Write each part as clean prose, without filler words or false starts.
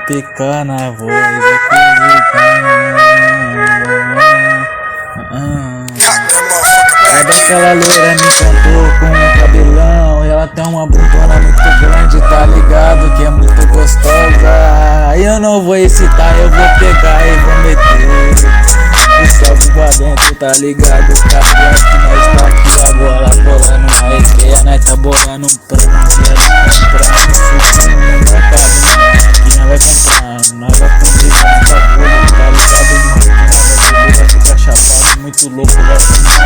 picar na voz, acreditando. É daquela loira me encantou com um cabelão. E ela tem uma bundona muito grande, tá ligado? Que é muito gostosa. Eu não vou excitar, eu vou pegar e vou meter. E sobe pra dentro, tá ligado? Cara, que nós tá aqui agora bolando uma ideia. Nós tá bolando um plano de comprar um suco no mercado. Que nós vai comprar, nós vai combinar um bagulho, tá ligado? Nós vai ficar chapado, muito louco, vai fumar,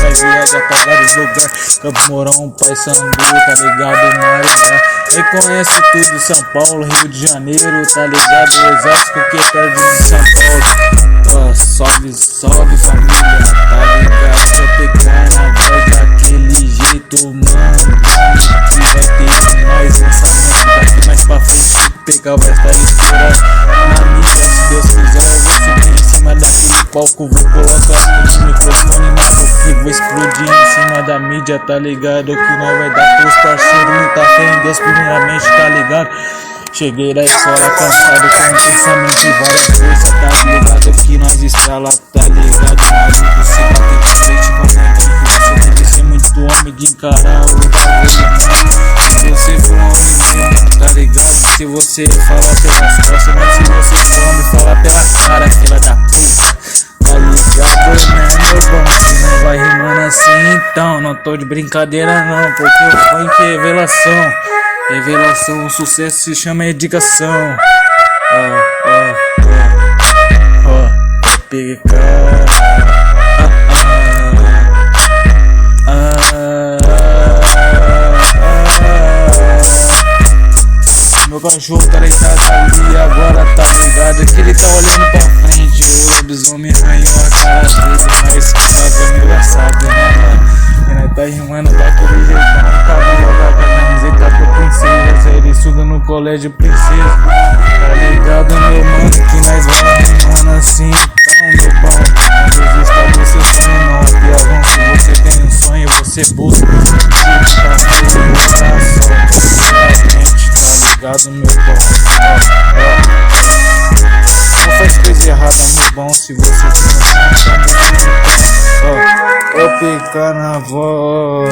vai viajar pra vários lugares. Campo Mourão, Pai Sandu, tá ligado? Maringá. Reconhece tudo, São Paulo, Rio de Janeiro, tá ligado? Osasco que perde em São Paulo. Salve, salve família, tá ligado? Se eu pegar na voz daquele jeito, mano, que vai ter mais lançamento daqui mais pra frente. Pegar vai estar estourado na mídia, se Deus quiser eu vou subir em cima daquele palco. Vou colocar tudo no microfone na boca e vou explodir em cima da mídia, tá ligado? Que nós vai dar pros parceiros, muita fé em Deus primeiramente, tá ligado? Cheguei da escola cansado com um pensamento e várias coisas, tá ligado? Que nós estrala, tá ligado? Maluco, se bater pra frente com a gente, você tem que ser muito homem de encarar o bagulho. Se você for homem mesmo, tá ligado? Se você falar pelas costas, mas se você for homem, fala pela cara, filha da puta. Tá ligado, né, meu bom? Se não vai rimando assim, então não tô de brincadeira não, porque o funk é revelação. Revelação, o sucesso se chama educação. Pica. Meu cachorro tá deitado ali agora, tá ligado? Que ele tá olhando pra frente. O lobisomem arranhou a cara dele, mas que tá meio engraçado, né, mano? E nós tá rimando daquele jeitão, cabelo da camiseta pro princesa. Ele estuda no colégio princesa, tá ligado, meu mano? Que nós vai rimando assim, então, meu bom. Não desista, você sonho não, piazão. Se você tem um sonho, você busca. Tá no coração, realmente, tá ligado, meu bom? Não faz coisa errada, meu bom. Se você tem um sonho, tá muito. Vou picar na voz.